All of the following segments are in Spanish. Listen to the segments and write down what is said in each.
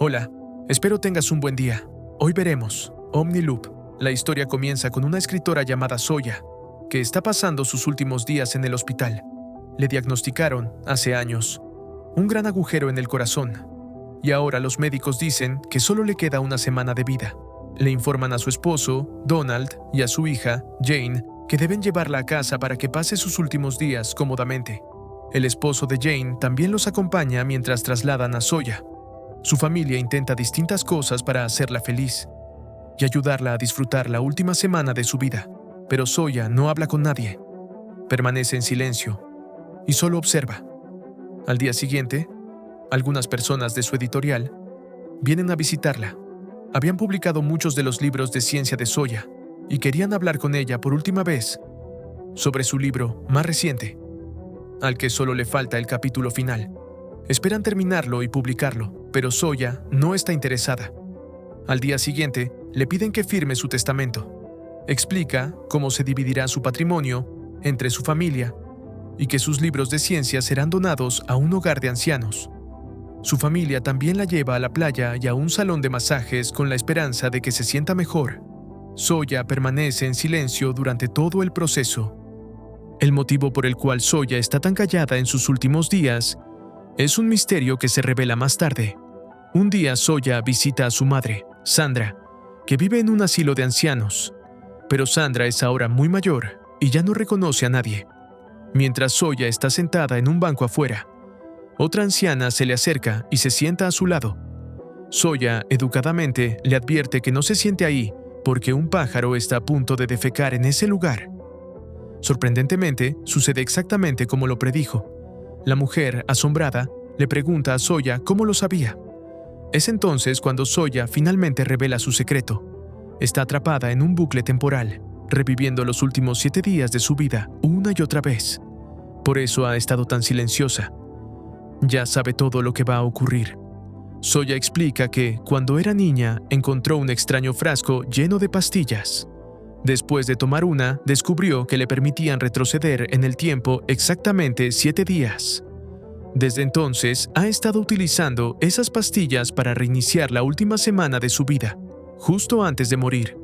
Hola, espero tengas un buen día. Hoy veremos Omniloop. La historia comienza con una escritora llamada Zoya, que está pasando sus últimos días en el hospital. Le diagnosticaron, hace años, un gran agujero en el corazón, y ahora los médicos dicen que solo le queda una semana de vida. Le informan a su esposo, Donald, y a su hija, Jane, que deben llevarla a casa para que pase sus últimos días cómodamente. El esposo de Jane también los acompaña mientras trasladan a Zoya. Su familia intenta distintas cosas para hacerla feliz y ayudarla a disfrutar la última semana de su vida, pero Zoya no habla con nadie. Permanece en silencio y solo observa. Al día siguiente, algunas personas de su editorial vienen a visitarla. Habían publicado muchos de los libros de ciencia de Zoya y querían hablar con ella por última vez sobre su libro más reciente, al que solo le falta el capítulo final. Esperan terminarlo y publicarlo, pero Zoya no está interesada. Al día siguiente, le piden que firme su testamento. Explica cómo se dividirá su patrimonio entre su familia y que sus libros de ciencia serán donados a un hogar de ancianos. Su familia también la lleva a la playa y a un salón de masajes con la esperanza de que se sienta mejor. Zoya permanece en silencio durante todo el proceso. El motivo por el cual Zoya está tan callada en sus últimos días es un misterio que se revela más tarde. Un día Zoya visita a su madre, Sandra, que vive en un asilo de ancianos, pero Sandra es ahora muy mayor y ya no reconoce a nadie. Mientras Zoya está sentada en un banco afuera, otra anciana se le acerca y se sienta a su lado. Zoya, educadamente, le advierte que no se siente ahí porque un pájaro está a punto de defecar en ese lugar. Sorprendentemente, sucede exactamente como lo predijo. La mujer, asombrada, le pregunta a Zoya cómo lo sabía. Es entonces cuando Zoya finalmente revela su secreto. Está atrapada en un bucle temporal, reviviendo los últimos 7 días de su vida una y otra vez. Por eso ha estado tan silenciosa. Ya sabe todo lo que va a ocurrir. Zoya explica que, cuando era niña, encontró un extraño frasco lleno de pastillas. Después de tomar una, descubrió que le permitían retroceder en el tiempo exactamente 7 días. Desde entonces, ha estado utilizando esas pastillas para reiniciar la última semana de su vida, justo antes de morir.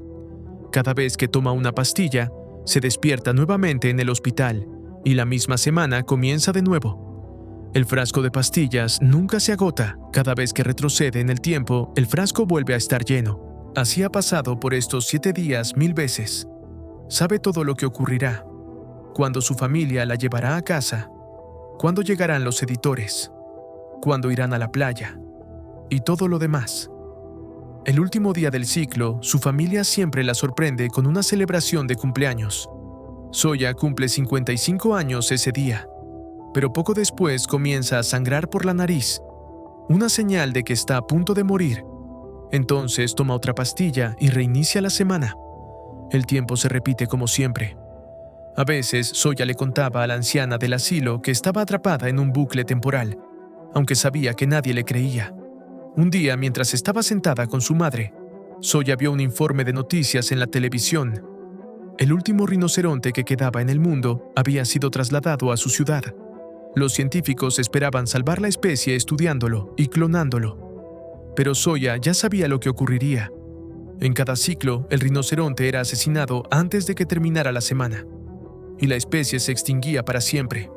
Cada vez que toma una pastilla, se despierta nuevamente en el hospital y la misma semana comienza de nuevo. El frasco de pastillas nunca se agota. Cada vez que retrocede en el tiempo, el frasco vuelve a estar lleno. Así ha pasado por estos 7 días 1000 veces. Sabe todo lo que ocurrirá, cuándo su familia la llevará a casa, cuándo llegarán los editores, cuándo irán a la playa y todo lo demás. El último día del ciclo, su familia siempre la sorprende con una celebración de cumpleaños. Zoya cumple 55 años ese día, pero poco después comienza a sangrar por la nariz, una señal de que está a punto de morir. Entonces toma otra pastilla y reinicia la semana. El tiempo se repite como siempre. A veces, Zoya le contaba a la anciana del asilo que estaba atrapada en un bucle temporal, aunque sabía que nadie le creía. Un día, mientras estaba sentada con su madre, Zoya vio un informe de noticias en la televisión. El último rinoceronte que quedaba en el mundo había sido trasladado a su ciudad. Los científicos esperaban salvar la especie estudiándolo y clonándolo. Pero Zoya ya sabía lo que ocurriría. En cada ciclo, el rinoceronte era asesinado antes de que terminara la semana, y la especie se extinguía para siempre.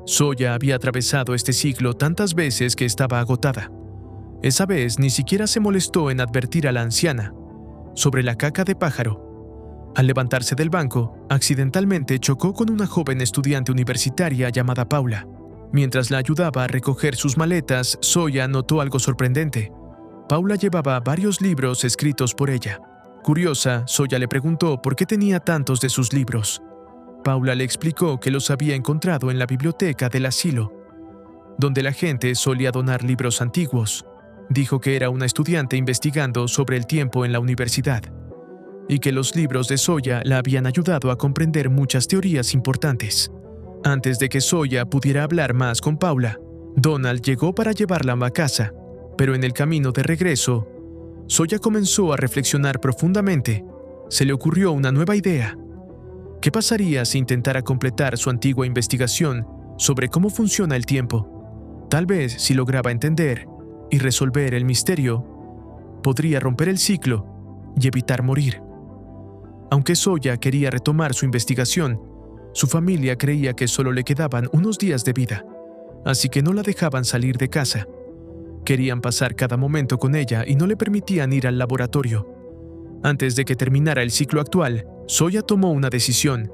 Zoya había atravesado este ciclo tantas veces que estaba agotada. Esa vez ni siquiera se molestó en advertir a la anciana sobre la caca de pájaro. Al levantarse del banco, accidentalmente chocó con una joven estudiante universitaria llamada Paula. Mientras la ayudaba a recoger sus maletas, Zoya notó algo sorprendente. Paula llevaba varios libros escritos por ella. Curiosa, Zoya le preguntó por qué tenía tantos de sus libros. Paula le explicó que los había encontrado en la biblioteca del asilo, donde la gente solía donar libros antiguos. Dijo que era una estudiante investigando sobre el tiempo en la universidad, y que los libros de Zoya la habían ayudado a comprender muchas teorías importantes. Antes de que Zoya pudiera hablar más con Paula, Donald llegó para llevarla a casa, pero en el camino de regreso, Zoya comenzó a reflexionar profundamente. Se le ocurrió una nueva idea. ¿Qué pasaría si intentara completar su antigua investigación sobre cómo funciona el tiempo? Tal vez, si lograba entender y resolver el misterio, podría romper el ciclo y evitar morir. Aunque Zoya quería retomar su investigación, su familia creía que solo le quedaban unos días de vida, así que no la dejaban salir de casa. Querían pasar cada momento con ella y no le permitían ir al laboratorio. Antes de que terminara el ciclo actual, Zoya tomó una decisión.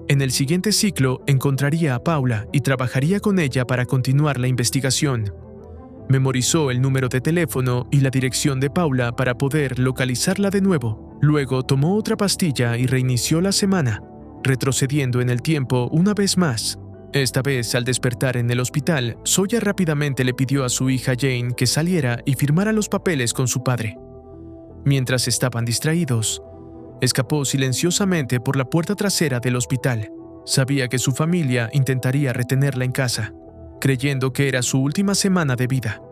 En el siguiente ciclo encontraría a Paula y trabajaría con ella para continuar la investigación. Memorizó el número de teléfono y la dirección de Paula para poder localizarla de nuevo. Luego tomó otra pastilla y reinició la semana, retrocediendo en el tiempo una vez más. Esta vez, al despertar en el hospital, Zoya rápidamente le pidió a su hija Jane que saliera y firmara los papeles con su padre. Mientras estaban distraídos, escapó silenciosamente por la puerta trasera del hospital. Sabía que su familia intentaría retenerla en casa, creyendo que era su última semana de vida.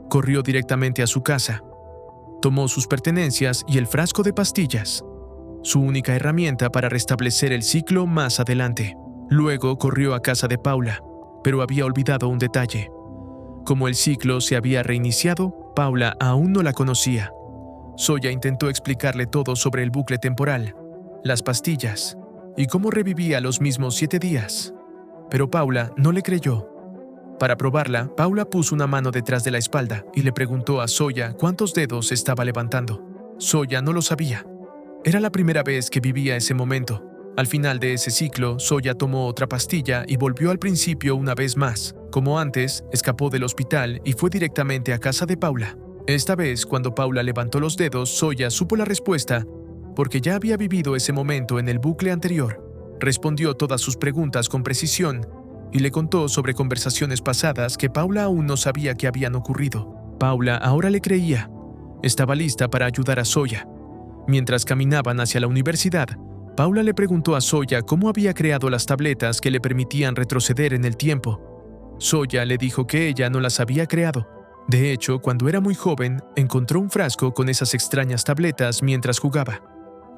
Corrió directamente a su casa. Tomó sus pertenencias y el frasco de pastillas, su única herramienta para restablecer el ciclo más adelante. Luego corrió a casa de Paula, pero había olvidado un detalle. Como el ciclo se había reiniciado, Paula aún no la conocía. Zoya intentó explicarle todo sobre el bucle temporal, las pastillas y cómo revivía los mismos 7 días. Pero Paula no le creyó. Para probarla, Paula puso una mano detrás de la espalda y le preguntó a Zoya cuántos dedos estaba levantando. Zoya no lo sabía. Era la primera vez que vivía ese momento. Al final de ese ciclo, Zoya tomó otra pastilla y volvió al principio una vez más. Como antes, escapó del hospital y fue directamente a casa de Paula. Esta vez, cuando Paula levantó los dedos, Zoya supo la respuesta porque ya había vivido ese momento en el bucle anterior. Respondió todas sus preguntas con precisión y le contó sobre conversaciones pasadas que Paula aún no sabía que habían ocurrido. Paula ahora le creía. Estaba lista para ayudar a Zoya. Mientras caminaban hacia la universidad, Paula le preguntó a Zoya cómo había creado las tabletas que le permitían retroceder en el tiempo. Zoya le dijo que ella no las había creado. De hecho, cuando era muy joven, encontró un frasco con esas extrañas tabletas mientras jugaba.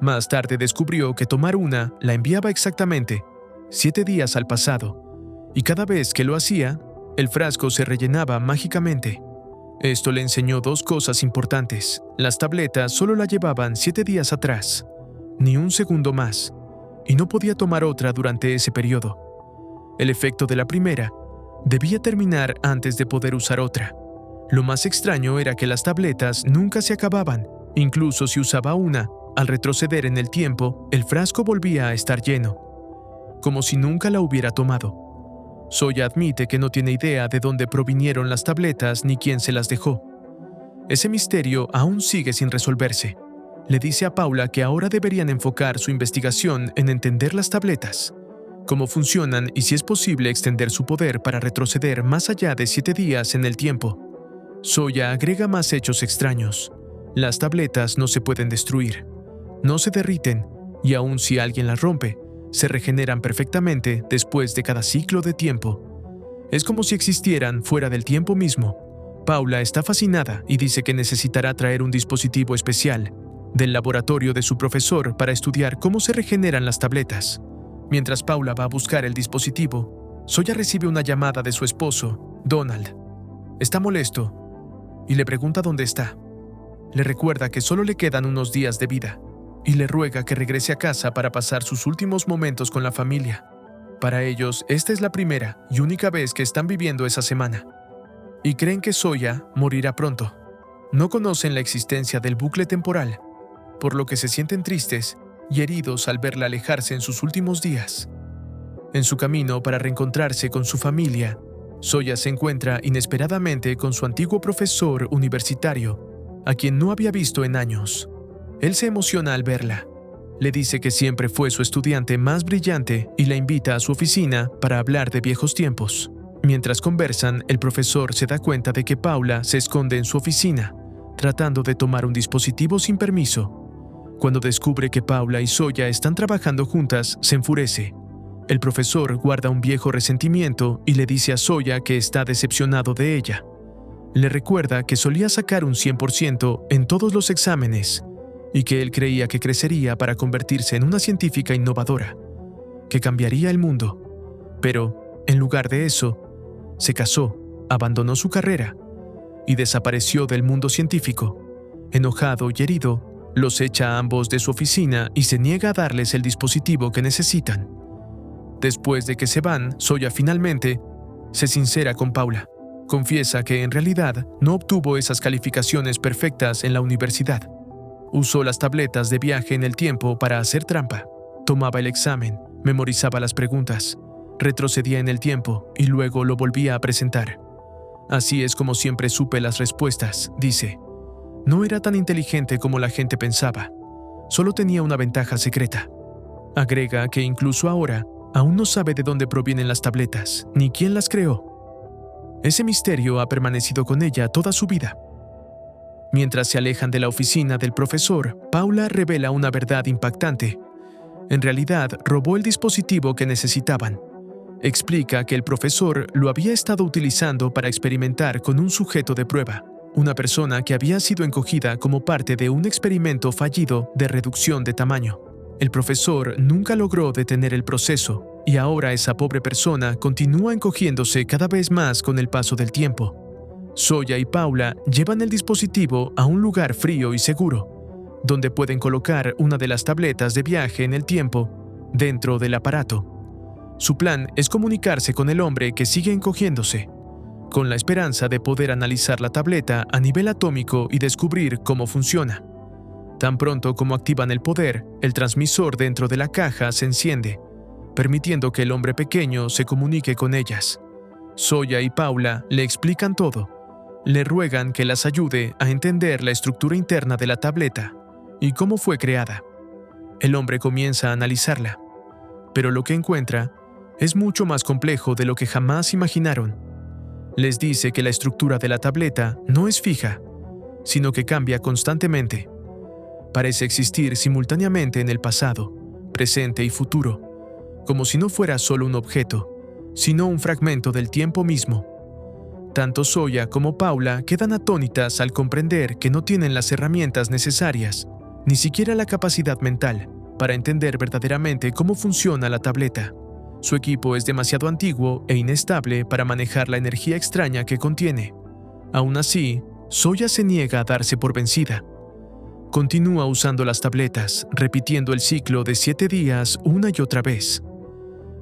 Más tarde descubrió que tomar una la enviaba exactamente 7 días al pasado, y cada vez que lo hacía, el frasco se rellenaba mágicamente. Esto le enseñó 2 cosas importantes. Las tabletas solo la llevaban 7 días atrás, ni un segundo más, y no podía tomar otra durante ese periodo. El efecto de la primera debía terminar antes de poder usar otra. Lo más extraño era que las tabletas nunca se acababan. Incluso si usaba una, al retroceder en el tiempo, el frasco volvía a estar lleno, como si nunca la hubiera tomado. Zoya admite que no tiene idea de dónde provinieron las tabletas ni quién se las dejó. Ese misterio aún sigue sin resolverse. Le dice a Paula que ahora deberían enfocar su investigación en entender las tabletas, cómo funcionan y si es posible extender su poder para retroceder más allá de 7 días en el tiempo. Zoya agrega más hechos extraños. Las tabletas no se pueden destruir, no se derriten, y aun si alguien las rompe, se regeneran perfectamente después de cada ciclo de tiempo. Es como si existieran fuera del tiempo mismo. Paula está fascinada y dice que necesitará traer un dispositivo especial del laboratorio de su profesor para estudiar cómo se regeneran las tabletas. Mientras Paula va a buscar el dispositivo, Zoya recibe una llamada de su esposo, Donald. Está molesto y le pregunta dónde está. Le recuerda que solo le quedan unos días de vida y le ruega que regrese a casa para pasar sus últimos momentos con la familia. Para ellos, esta es la primera y única vez que están viviendo esa semana, y creen que Zoya morirá pronto. No conocen la existencia del bucle temporal, por lo que se sienten tristes y heridos al verla alejarse en sus últimos días. En su camino para reencontrarse con su familia, Zoya se encuentra inesperadamente con su antiguo profesor universitario, a quien no había visto en años. Él se emociona al verla. Le dice que siempre fue su estudiante más brillante y la invita a su oficina para hablar de viejos tiempos. Mientras conversan, el profesor se da cuenta de que Paula se esconde en su oficina, tratando de tomar un dispositivo sin permiso. Cuando descubre que Paula y Zoya están trabajando juntas, se enfurece. El profesor guarda un viejo resentimiento y le dice a Zoya que está decepcionado de ella. Le recuerda que solía sacar un 100% en todos los exámenes y que él creía que crecería para convertirse en una científica innovadora, que cambiaría el mundo. Pero, en lugar de eso, se casó, abandonó su carrera y desapareció del mundo científico. Enojado y herido, los echa a ambos de su oficina y se niega a darles el dispositivo que necesitan. Después de que se van, Soya finalmente se sincera con Paula. Confiesa que en realidad no obtuvo esas calificaciones perfectas en la universidad. Usó las tabletas de viaje en el tiempo para hacer trampa. Tomaba el examen, memorizaba las preguntas, retrocedía en el tiempo y luego lo volvía a presentar. Así es como siempre supe las respuestas, dice. No era tan inteligente como la gente pensaba. Solo tenía una ventaja secreta. Agrega que incluso ahora, aún no sabe de dónde provienen las tabletas, ni quién las creó. Ese misterio ha permanecido con ella toda su vida. Mientras se alejan de la oficina del profesor, Paula revela una verdad impactante. En realidad, robó el dispositivo que necesitaban. Explica que el profesor lo había estado utilizando para experimentar con un sujeto de prueba, una persona que había sido encogida como parte de un experimento fallido de reducción de tamaño. El profesor nunca logró detener el proceso y ahora esa pobre persona continúa encogiéndose cada vez más con el paso del tiempo. Soya y Paula llevan el dispositivo a un lugar frío y seguro, donde pueden colocar una de las tabletas de viaje en el tiempo dentro del aparato. Su plan es comunicarse con el hombre que sigue encogiéndose, con la esperanza de poder analizar la tableta a nivel atómico y descubrir cómo funciona. Tan pronto como activan el poder, el transmisor dentro de la caja se enciende, permitiendo que el hombre pequeño se comunique con ellas. Soya y Paula le explican todo. Le ruegan que las ayude a entender la estructura interna de la tableta y cómo fue creada. El hombre comienza a analizarla, pero lo que encuentra es mucho más complejo de lo que jamás imaginaron. Les dice que la estructura de la tableta no es fija, sino que cambia constantemente. Parece existir simultáneamente en el pasado, presente y futuro, como si no fuera solo un objeto, sino un fragmento del tiempo mismo. Tanto Soya como Paula quedan atónitas al comprender que no tienen las herramientas necesarias, ni siquiera la capacidad mental, para entender verdaderamente cómo funciona la tableta. Su equipo es demasiado antiguo e inestable para manejar la energía extraña que contiene. Aún así, Soya se niega a darse por vencida. Continúa usando las tabletas, repitiendo el ciclo de 7 días una y otra vez.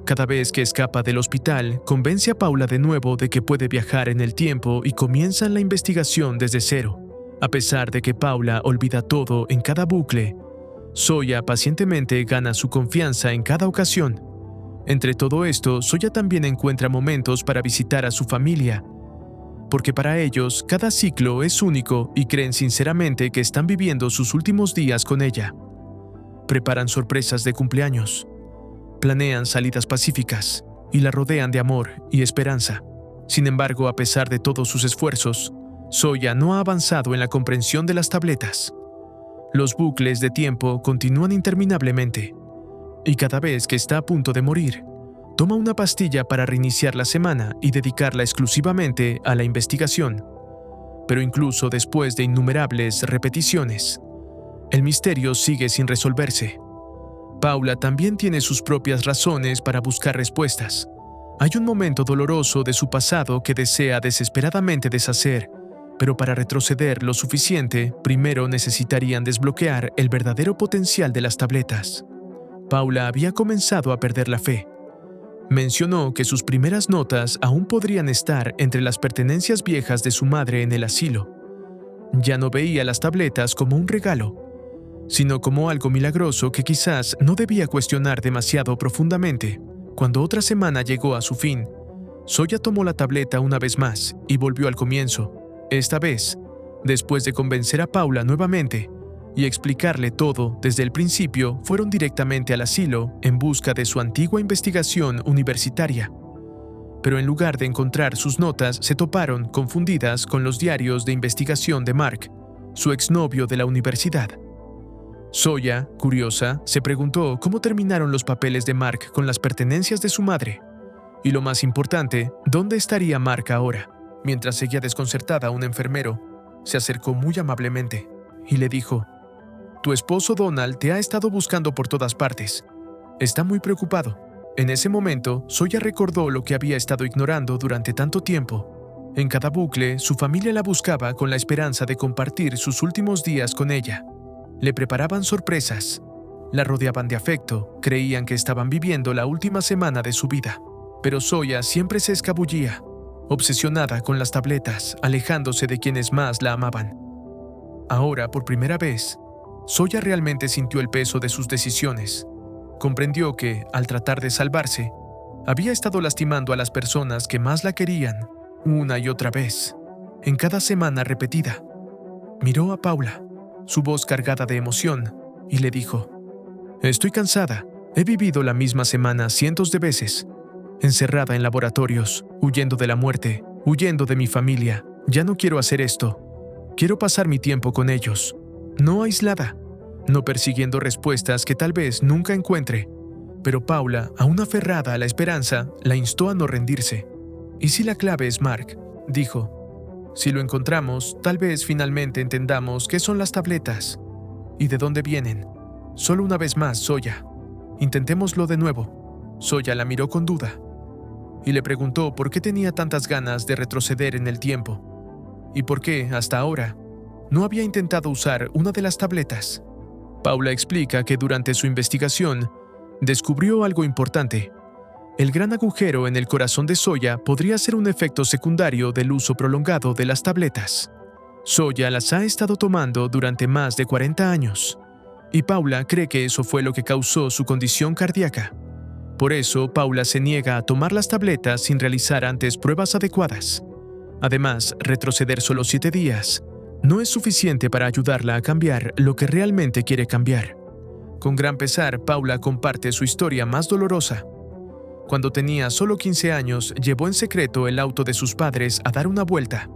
Cada vez que escapa del hospital, convence a Paula de nuevo de que puede viajar en el tiempo y comienzan la investigación desde cero. A pesar de que Paula olvida todo en cada bucle, Soya pacientemente gana su confianza en cada ocasión. Entre todo esto, Soya también encuentra momentos para visitar a su familia, porque para ellos cada ciclo es único y creen sinceramente que están viviendo sus últimos días con ella. Preparan sorpresas de cumpleaños, planean salidas pacíficas y la rodean de amor y esperanza. Sin embargo, a pesar de todos sus esfuerzos, Soya no ha avanzado en la comprensión de las tabletas. Los bucles de tiempo continúan interminablemente, y cada vez que está a punto de morir, toma una pastilla para reiniciar la semana y dedicarla exclusivamente a la investigación. Pero incluso después de innumerables repeticiones, el misterio sigue sin resolverse. Paula también tiene sus propias razones para buscar respuestas. Hay un momento doloroso de su pasado que desea desesperadamente deshacer, pero para retroceder lo suficiente, primero necesitarían desbloquear el verdadero potencial de las tabletas. Paula había comenzado a perder la fe. Mencionó que sus primeras notas aún podrían estar entre las pertenencias viejas de su madre en el asilo. Ya no veía las tabletas como un regalo, sino como algo milagroso que quizás no debía cuestionar demasiado profundamente. Cuando otra semana llegó a su fin, Soya tomó la tableta una vez más y volvió al comienzo. Esta vez, después de convencer a Paula nuevamente y explicarle todo desde el principio, fueron directamente al asilo en busca de su antigua investigación universitaria. Pero en lugar de encontrar sus notas, se toparon, confundidas, con los diarios de investigación de Mark, su exnovio de la universidad. Soya, curiosa, se preguntó cómo terminaron los papeles de Mark con las pertenencias de su madre. Y lo más importante, ¿dónde estaría Mark ahora? Mientras seguía desconcertada, un enfermero se acercó muy amablemente y le dijo: «Tu esposo Donald te ha estado buscando por todas partes. Está muy preocupado». En ese momento, Soya recordó lo que había estado ignorando durante tanto tiempo. En cada bucle, su familia la buscaba con la esperanza de compartir sus últimos días con ella. Le preparaban sorpresas, la rodeaban de afecto, creían que estaban viviendo la última semana de su vida. Pero Zoya siempre se escabullía, obsesionada con las tabletas, alejándose de quienes más la amaban. Ahora, por primera vez, Zoya realmente sintió el peso de sus decisiones. Comprendió que, al tratar de salvarse, había estado lastimando a las personas que más la querían, una y otra vez, en cada semana repetida. Miró a Paula, su voz cargada de emoción, y le dijo: «Estoy cansada. He vivido la misma semana cientos de veces, encerrada en laboratorios, huyendo de la muerte, huyendo de mi familia. Ya no quiero hacer esto. Quiero pasar mi tiempo con ellos, no aislada, no persiguiendo respuestas que tal vez nunca encuentre». Pero Paula, aún aferrada a la esperanza, la instó a no rendirse. «¿Y si la clave es Mark?», dijo. «Si lo encontramos, tal vez finalmente entendamos qué son las tabletas y de dónde vienen. Solo una vez más, Zoya. Intentémoslo de nuevo». Zoya la miró con duda y le preguntó por qué tenía tantas ganas de retroceder en el tiempo y por qué, hasta ahora, no había intentado usar una de las tabletas. Paula explica que durante su investigación descubrió algo importante. El gran agujero en el corazón de Zoya podría ser un efecto secundario del uso prolongado de las tabletas. Zoya las ha estado tomando durante más de 40 años, y Paula cree que eso fue lo que causó su condición cardíaca. Por eso, Paula se niega a tomar las tabletas sin realizar antes pruebas adecuadas. Además, retroceder solo 7 días no es suficiente para ayudarla a cambiar lo que realmente quiere cambiar. Con gran pesar, Paula comparte su historia más dolorosa. Cuando tenía solo 15 años, llevó en secreto el auto de sus padres a dar una vuelta.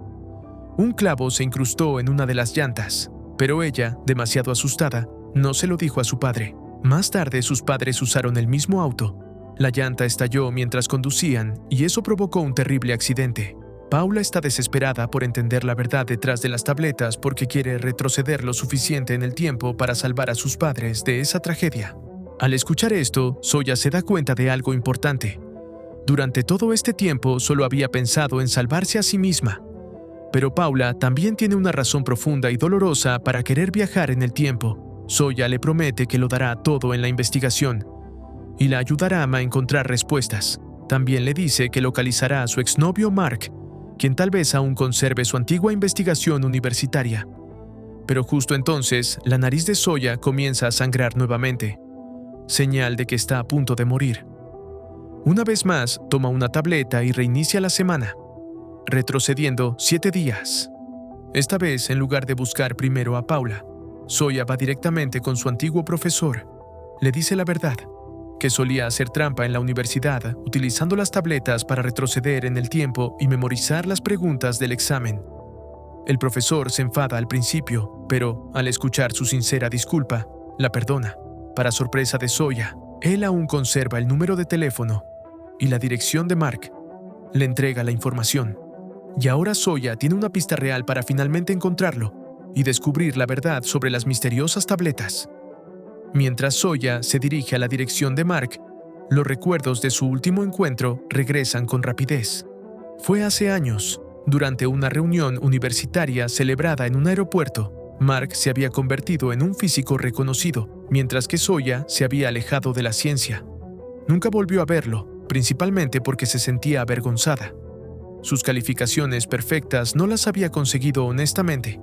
Un clavo se incrustó en una de las llantas, pero ella, demasiado asustada, no se lo dijo a su padre. Más tarde, sus padres usaron el mismo auto. La llanta estalló mientras conducían y eso provocó un terrible accidente. Paula está desesperada por entender la verdad detrás de las tabletas porque quiere retroceder lo suficiente en el tiempo para salvar a sus padres de esa tragedia. Al escuchar esto, Zoya se da cuenta de algo importante. Durante todo este tiempo solo había pensado en salvarse a sí misma. Pero Paula también tiene una razón profunda y dolorosa para querer viajar en el tiempo. Zoya le promete que lo dará todo en la investigación y la ayudará a encontrar respuestas. También le dice que localizará a su exnovio Mark, quien tal vez aún conserve su antigua investigación universitaria. Pero justo entonces, la nariz de Zoya comienza a sangrar nuevamente, señal de que está a punto de morir. Una vez más, toma una tableta y reinicia la semana, retrocediendo 7 días. Esta vez, en lugar de buscar primero a Paula, Zoya va directamente con su antiguo profesor. Le dice la verdad, que solía hacer trampa en la universidad utilizando las tabletas para retroceder en el tiempo y memorizar las preguntas del examen. El profesor se enfada al principio, pero, al escuchar su sincera disculpa, la perdona. Para sorpresa de Zoya, él aún conserva el número de teléfono y la dirección de Mark. Le entrega la información. Y ahora Zoya tiene una pista real para finalmente encontrarlo y descubrir la verdad sobre las misteriosas tabletas. Mientras Zoya se dirige a la dirección de Mark, los recuerdos de su último encuentro regresan con rapidez. Fue hace años, durante una reunión universitaria celebrada en un aeropuerto. Mark se había convertido en un físico reconocido, mientras que Zoya se había alejado de la ciencia. Nunca volvió a verlo, principalmente porque se sentía avergonzada. Sus calificaciones perfectas no las había conseguido honestamente,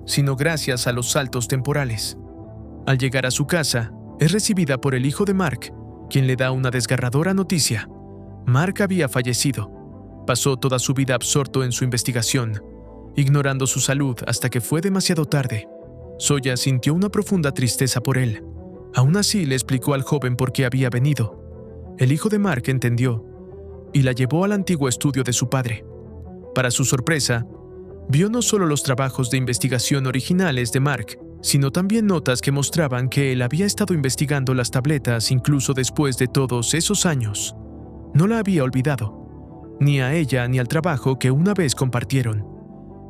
sino gracias a los saltos temporales. Al llegar a su casa, es recibida por el hijo de Mark, quien le da una desgarradora noticia. Mark había fallecido. Pasó toda su vida absorto en su investigación, ignorando su salud hasta que fue demasiado tarde. Zoya sintió una profunda tristeza por él. Aún así, le explicó al joven por qué había venido. El hijo de Mark entendió y la llevó al antiguo estudio de su padre. Para su sorpresa, vio no solo los trabajos de investigación originales de Mark, sino también notas que mostraban que él había estado investigando las tabletas incluso después de todos esos años. No la había olvidado, ni a ella ni al trabajo que una vez compartieron.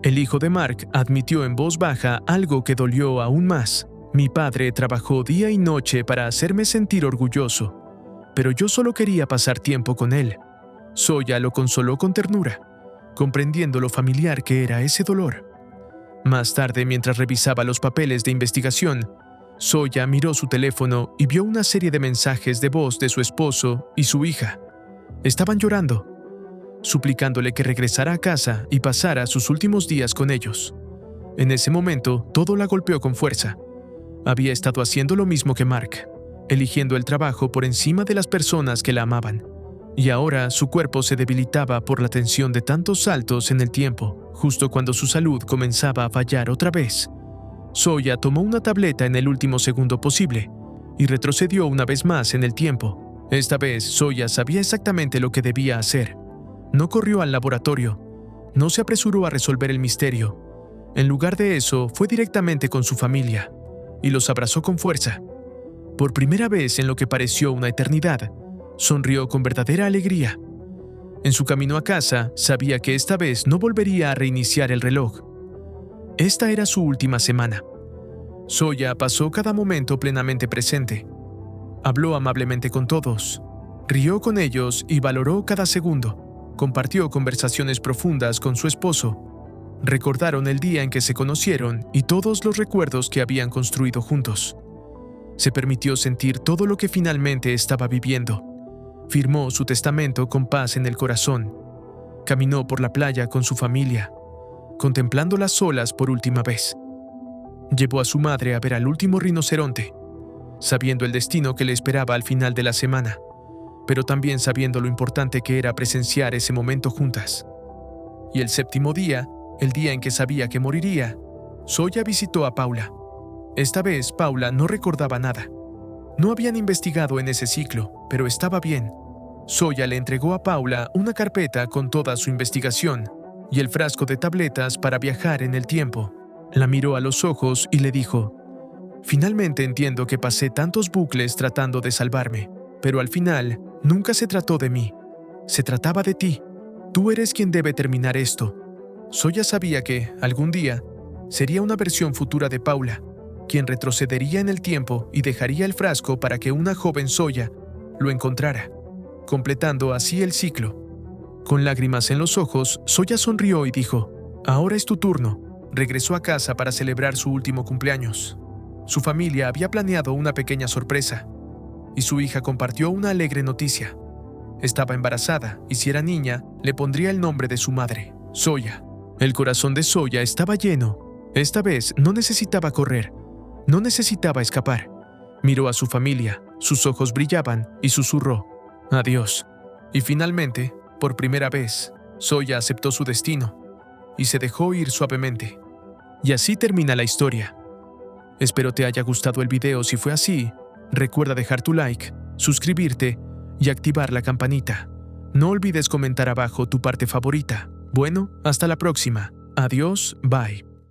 El hijo de Mark admitió en voz baja algo que dolió aún más. Mi padre trabajó día y noche para hacerme sentir orgulloso, pero yo solo quería pasar tiempo con él. Zoya lo consoló con ternura. comprendiendo lo familiar que era ese dolor. Más tarde, mientras revisaba los papeles de investigación, Zoya miró su teléfono y vio una serie de mensajes de voz de su esposo y su hija. Estaban llorando, suplicándole que regresara a casa y pasara sus últimos días con ellos. En ese momento, todo la golpeó con fuerza. Había estado haciendo lo mismo que Mark, eligiendo el trabajo por encima de las personas que la amaban. Y ahora su cuerpo se debilitaba por la tensión de tantos saltos en el tiempo, justo cuando su salud comenzaba a fallar otra vez. Zoya tomó una tableta en el último segundo posible y retrocedió una vez más en el tiempo. Esta vez, Zoya sabía exactamente lo que debía hacer. No corrió al laboratorio, no se apresuró a resolver el misterio. En lugar de eso, fue directamente con su familia y los abrazó con fuerza. Por primera vez en lo que pareció una eternidad, sonrió con verdadera alegría. En su camino a casa, sabía que esta vez no volvería a reiniciar el reloj. Esta era su última semana. Zoya pasó cada momento plenamente presente. Habló amablemente con todos, rió con ellos y valoró cada segundo. Compartió conversaciones profundas con su esposo. Recordaron el día en que se conocieron y todos los recuerdos que habían construido juntos. Se permitió sentir todo lo que finalmente estaba viviendo. Firmó su testamento con paz en el corazón. Caminó por la playa con su familia, contemplando las olas por última vez. Llevó a su madre a ver al último rinoceronte, sabiendo el destino que le esperaba al final de la semana, pero también sabiendo lo importante que era presenciar ese momento juntas. Y el séptimo día, el día en que sabía que moriría, Zoya visitó a Paula. Esta vez Paula no recordaba nada. No habían investigado en ese ciclo, pero estaba bien. Zoya le entregó a Paula una carpeta con toda su investigación y el frasco de tabletas para viajar en el tiempo. La miró a los ojos y le dijo: «Finalmente entiendo que pasé tantos bucles tratando de salvarme, pero al final nunca se trató de mí. Se trataba de ti. Tú eres quien debe terminar esto». Zoya sabía que, algún día, sería una versión futura de Paula, quien retrocedería en el tiempo y dejaría el frasco para que una joven Zoya lo encontrara, completando así el ciclo. Con lágrimas en los ojos, Zoya sonrió y dijo: «Ahora es tu turno». Regresó a casa para celebrar su último cumpleaños. Su familia había planeado una pequeña sorpresa, y su hija compartió una alegre noticia. Estaba embarazada, y si era niña, le pondría el nombre de su madre, Zoya. El corazón de Zoya estaba lleno. Esta vez no necesitaba correr, no necesitaba escapar. Miró a su familia, sus ojos brillaban y susurró: «Adiós». Y finalmente, por primera vez, Zoya aceptó su destino y se dejó ir suavemente. Y así termina la historia. Espero te haya gustado el video. Si fue así, recuerda dejar tu like, suscribirte y activar la campanita. No olvides comentar abajo tu parte favorita. Bueno, hasta la próxima. Adiós, bye.